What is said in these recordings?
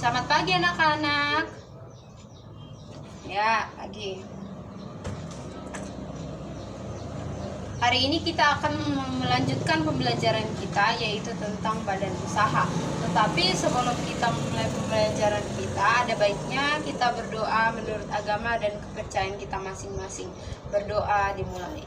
Selamat pagi anak-anak. Ya, pagi. Hari ini kita akan melanjutkan pembelajaran kita, yaitu tentang badan usaha. Tetapi sebelum kita mulai pembelajaran kita, ada baiknya kita berdoa menurut agama dan kepercayaan kita masing-masing. Berdoa dimulai.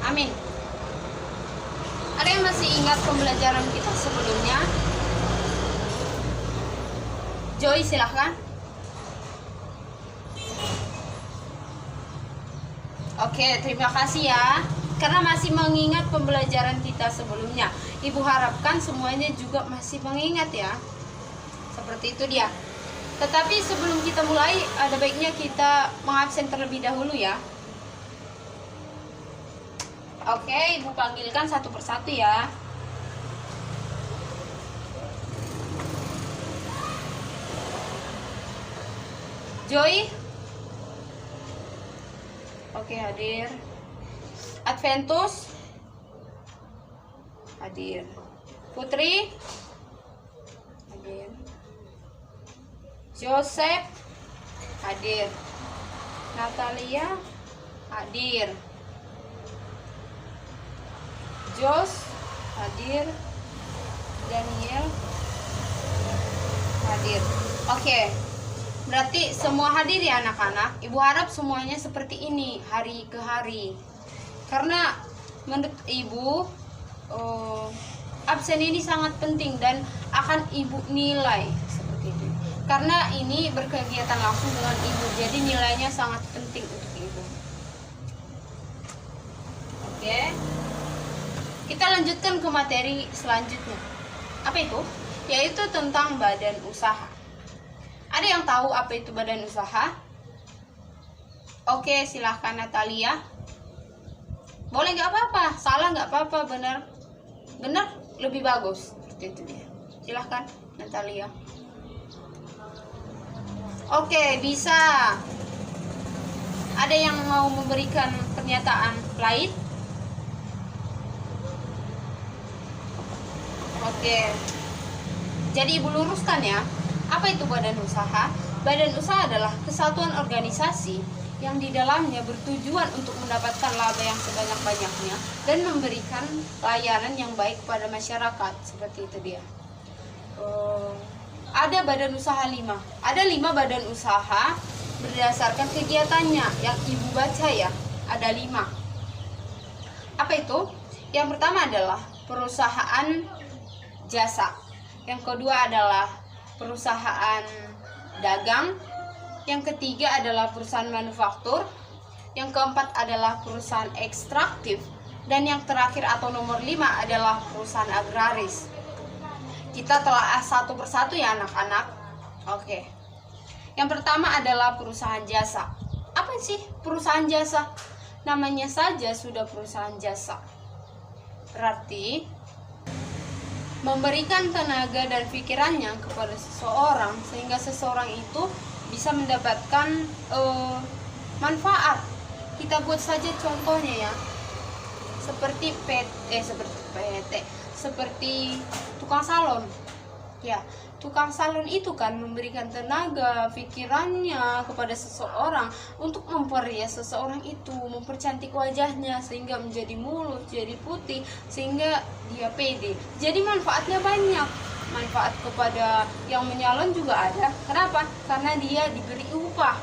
Amin. Ada yang masih ingat pembelajaran kita sebelumnya? Joy, silahkan. Oke, terima kasih ya. Karena masih mengingat pembelajaran kita sebelumnya. Ibu harapkan semuanya juga masih mengingat ya. Seperti itu dia. Tetapi sebelum kita mulai, ada baiknya kita mengabsen terlebih dahulu ya. Oke, Ibu panggilkan satu persatu ya. Joy. Oke, hadir. Adventus. Hadir. Putri. Hadir. Joseph. Hadir. Natalia. Hadir. Jos. Hadir. Daniel. Hadir. Oke. Berarti semua hadir ya anak-anak. Ibu harap semuanya seperti ini hari ke hari. Karena menurut Ibu absen ini sangat penting dan akan Ibu nilai seperti itu. Karena ini berkegiatan langsung dengan Ibu, jadi nilainya sangat penting untuk Ibu. Oke. Kita lanjutkan ke materi selanjutnya. Apa itu? Yaitu tentang badan usaha. Ada yang tahu apa itu badan usaha? Oke, silahkan Natalia. Boleh nggak apa-apa, salah nggak apa-apa, benar lebih bagus. Seperti itu dia. Silahkan Natalia. Oke, bisa. Ada yang mau memberikan pernyataan lain? Oke. Jadi Ibu luruskan ya. Apa itu badan usaha? Badan usaha adalah kesatuan organisasi yang di dalamnya bertujuan untuk mendapatkan laba yang sebanyak-banyaknya dan memberikan layanan yang baik kepada masyarakat. Seperti itu dia. Ada badan usaha 5. Ada 5 badan usaha berdasarkan kegiatannya yang Ibu baca ya. Ada 5. Apa itu? Yang pertama adalah perusahaan jasa. Yang kedua adalah perusahaan dagang. Yang ketiga adalah perusahaan manufaktur. Yang keempat adalah perusahaan ekstraktif. Dan yang terakhir atau nomor 5 adalah perusahaan agraris. Kita telah satu persatu ya anak-anak. Oke. Yang pertama adalah perusahaan jasa. Apa sih perusahaan jasa? Namanya saja sudah perusahaan jasa. Berarti memberikan tenaga dan pikirannya kepada seseorang sehingga seseorang itu bisa mendapatkan manfaat. Kita buat saja contohnya ya, seperti seperti tukang salon ya. Tukang salon itu kan memberikan tenaga pikirannya kepada seseorang untuk memperias seseorang itu, mempercantik wajahnya sehingga menjadi mulus, jadi putih, sehingga dia pede. Jadi manfaatnya banyak. Manfaat kepada yang menyalon juga ada. Kenapa? Karena dia diberi upah.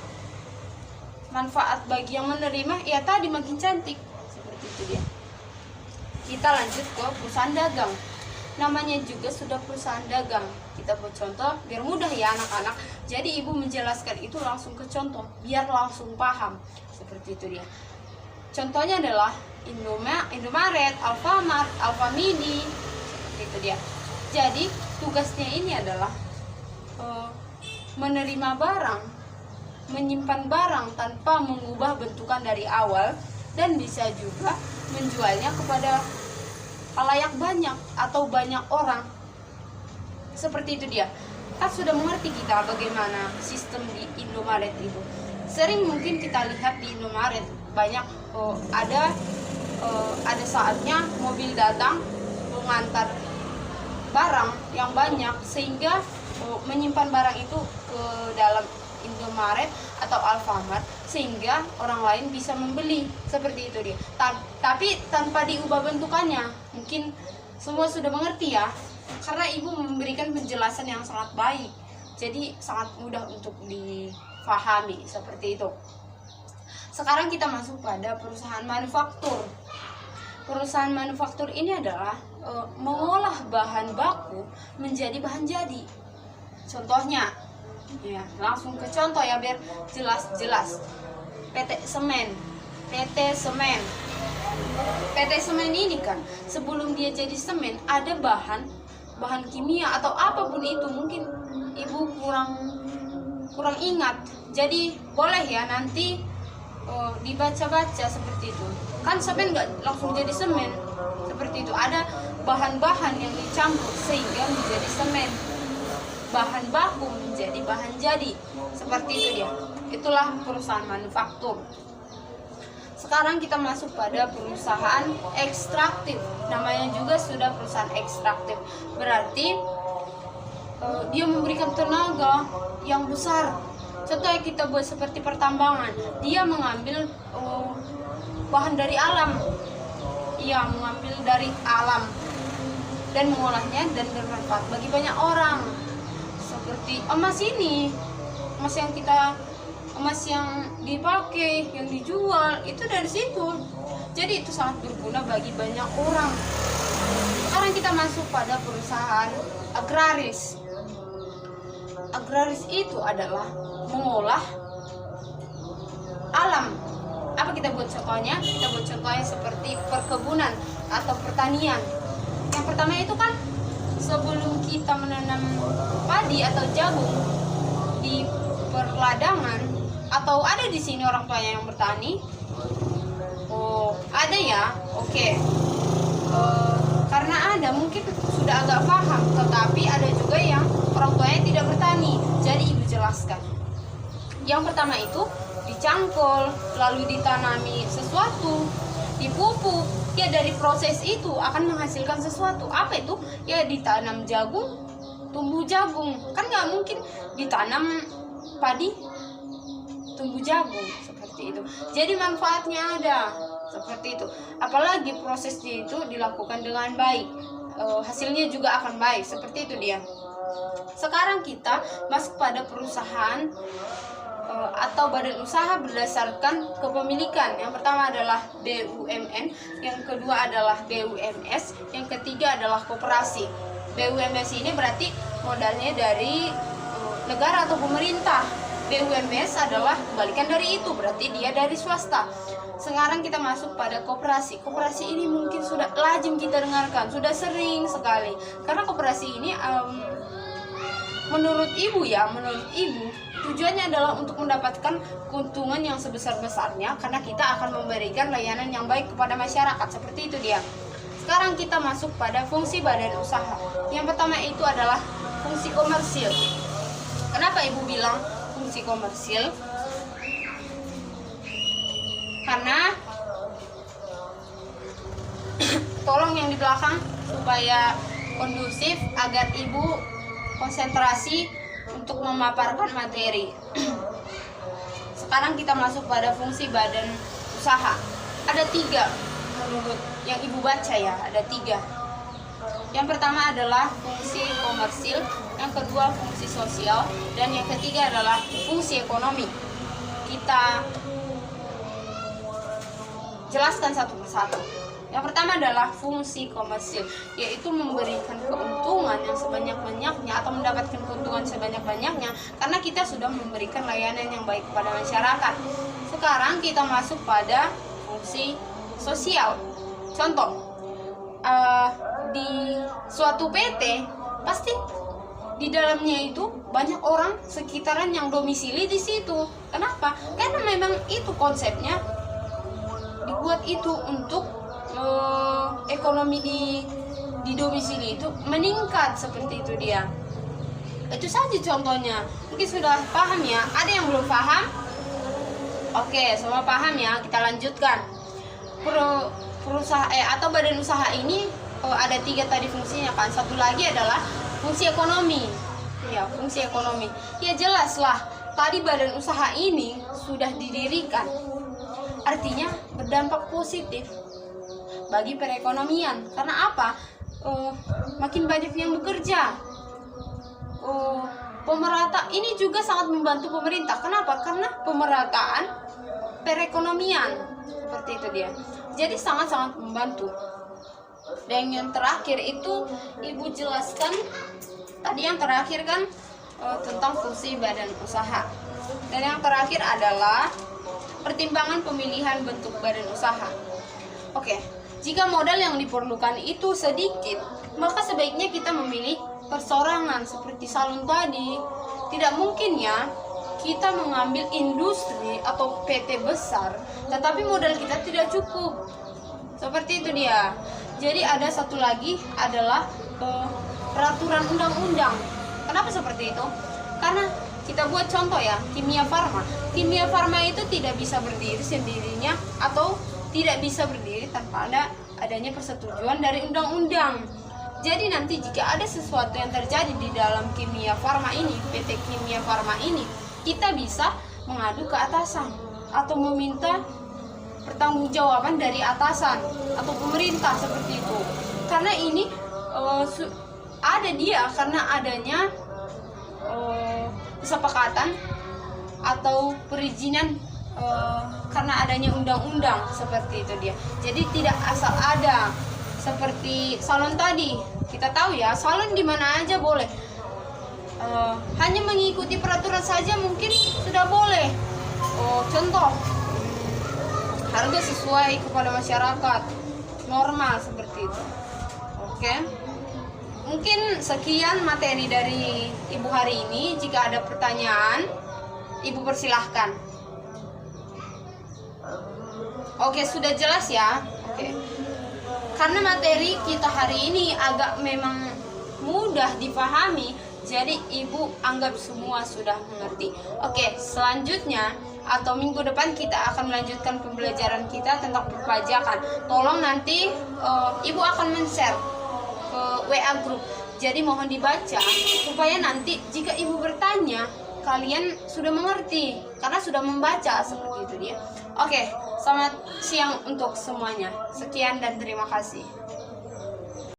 Manfaat bagi yang menerima ya tadi makin cantik. Seperti itu dia. Kita lanjut ke perusahaan dagang. Namanya juga sudah perusahaan dagang. Kita buat contoh biar mudah ya anak-anak. Jadi Ibu menjelaskan itu langsung ke contoh biar langsung paham. Seperti itu dia. Contohnya adalah Indomaret, Alfamart, Alfamidi. Seperti itu dia. Jadi tugasnya ini adalah menerima barang, menyimpan barang tanpa mengubah bentukan dari awal, dan bisa juga menjualnya kepada halayak banyak atau banyak orang. Seperti itu dia. Kan sudah mengerti kita bagaimana sistem di Indomaret itu. Sering mungkin kita lihat di Indomaret banyak ada saatnya mobil datang mengantar barang yang banyak, sehingga menyimpan barang itu ke dalam Indomaret atau Alfamart sehingga orang lain bisa membeli, seperti itu dia. Tapi tanpa diubah bentukannya. Mungkin semua sudah mengerti ya, karena ibu memberikan penjelasan yang sangat baik, jadi sangat mudah untuk difahami, seperti itu. Sekarang kita masuk pada perusahaan manufaktur. Perusahaan manufaktur ini adalah mengolah bahan baku menjadi bahan jadi. Contohnya, ya langsung ke contoh ya biar jelas. PT Semen. PT Semen ini kan sebelum dia jadi semen ada bahan kimia atau apapun itu, mungkin ibu kurang ingat. Jadi boleh ya nanti dibaca-baca seperti itu. Kan semen nggak langsung jadi semen, seperti itu. Ada bahan-bahan yang dicampur sehingga menjadi semen. Bahan baku menjadi bahan jadi, seperti itu dia. Itulah perusahaan manufaktur. Sekarang kita masuk pada perusahaan ekstraktif. Namanya juga sudah perusahaan ekstraktif. Berarti dia memberikan tenaga yang besar. Contohnya kita buat seperti pertambangan. Dia mengambil bahan dari alam. Ia mengambil dari alam dan mengolahnya dan bermanfaat bagi banyak orang. Seperti emas ini, emas yang dipakai, yang dijual itu dari situ. Jadi itu sangat berguna bagi banyak orang. Sekarang kita masuk pada perusahaan agraris. Agraris itu adalah mengolah alam. Apa kita buat contohnya? Kita buat contohnya seperti perkebunan atau pertanian. Yang pertama itu kan sebelum kita menanam padi atau jagung di perladangan, atau ada di sini orang tuanya yang bertani? Oh, ada ya? Oke. Karena ada mungkin sudah agak paham, tetapi ada juga yang orang tuanya tidak bertani. Jadi ibu jelaskan. Yang pertama itu dicangkul, lalu ditanami sesuatu, dipupuk. Ya dari proses itu akan menghasilkan sesuatu. Apa itu? Ya ditanam jagung, tumbuh jagung. Kan nggak mungkin ditanam padi, tumbuh jagung, seperti itu. Jadi manfaatnya ada, seperti itu. Apalagi prosesnya itu dilakukan dengan baik, hasilnya juga akan baik, seperti itu dia. Sekarang kita masuk pada perusahaan atau badan usaha berdasarkan kepemilikan. Yang pertama adalah BUMN, yang kedua adalah BUMS, yang ketiga adalah koperasi. BUMS ini berarti modalnya dari negara atau pemerintah. BUMS adalah kebalikan dari itu, berarti dia dari swasta. Sekarang kita masuk pada koperasi. Koperasi ini mungkin sudah lazim kita dengarkan, sudah sering sekali. Karena koperasi ini menurut ibu tujuannya adalah untuk mendapatkan keuntungan yang sebesar-besarnya, karena kita akan memberikan layanan yang baik kepada masyarakat, seperti itu dia. Sekarang kita masuk pada fungsi badan usaha. Yang pertama itu adalah fungsi komersil. Kenapa ibu bilang fungsi komersil? Karena tolong yang di belakang supaya kondusif agar ibu konsentrasi untuk memaparkan materi. Sekarang kita masuk pada fungsi badan usaha. Ada 3 menurut yang ibu baca ya, ada 3. Yang pertama adalah fungsi komersil, yang kedua fungsi sosial, dan yang ketiga adalah fungsi ekonomi. Kita jelaskan satu persatu. Yang pertama adalah fungsi komersil, yaitu memberikan keuntungan yang sebanyak-banyaknya atau mendapatkan keuntungan sebanyak-banyaknya karena kita sudah memberikan layanan yang baik kepada masyarakat. Sekarang kita masuk pada fungsi sosial. Contoh, di suatu PT pasti di dalamnya itu banyak orang sekitaran yang domisili di situ. Kenapa? Karena memang itu konsepnya dibuat itu untuk ekonomi di domisili itu meningkat, seperti itu dia. Itu saja contohnya. Mungkin sudah paham ya. Ada yang belum paham? Oke, semua paham ya? Kita lanjutkan. Perusahaan atau badan usaha ini ada 3 tadi fungsinya kan. Satu lagi adalah fungsi ekonomi. Ya, fungsi ekonomi. Ya jelaslah, tadi badan usaha ini sudah didirikan. Artinya berdampak positif bagi perekonomian. Karena apa? Makin banyak yang bekerja. Pemerata ini juga sangat membantu pemerintah. Kenapa? Karena pemerataan perekonomian, seperti itu dia. Jadi sangat-sangat membantu. Dan yang terakhir itu Ibu jelaskan tadi, yang terakhir kan tentang fungsi badan usaha. Dan yang terakhir adalah pertimbangan pemilihan bentuk badan usaha. Oke, jika modal yang diperlukan itu sedikit, maka sebaiknya kita memilih persorangan seperti salon tadi. Tidak mungkin ya kita mengambil industri atau PT besar tetapi modal kita tidak cukup. Seperti itu dia. Jadi ada satu lagi adalah peraturan undang-undang. Kenapa seperti itu? Karena kita buat contoh ya, kimia farma. Kimia farma itu tidak bisa berdiri sendirinya atau tidak bisa berdiri tanpa adanya persetujuan dari undang-undang. Jadi nanti jika ada sesuatu yang terjadi di dalam kimia farma ini, PT Kimia Farma ini, kita bisa mengadu ke atasan atau meminta pertanggungjawaban dari atasan atau pemerintah, seperti itu. Karena ini ada dia karena adanya kesepakatan atau perizinan karena adanya undang-undang, seperti itu dia. Jadi tidak asal ada. Seperti salon tadi, kita tahu ya, salon di mana aja boleh. Hanya mengikuti peraturan saja mungkin sudah boleh. Contoh, harga sesuai kepada masyarakat, normal, seperti itu. Oke. Mungkin sekian materi dari Ibu hari ini. Jika ada pertanyaan, Ibu persilahkan. Oke, sudah jelas ya? Oke. Karena materi kita hari ini agak memang mudah dipahami, jadi Ibu anggap semua sudah mengerti. Oke, selanjutnya atau minggu depan kita akan melanjutkan pembelajaran kita tentang perpajakan. Tolong nanti Ibu akan men-share ke WA group. Jadi mohon dibaca supaya nanti jika Ibu bertanya, kalian sudah mengerti karena sudah membaca, seperti itu dia. Oke, selamat siang untuk semuanya. Sekian dan terima kasih.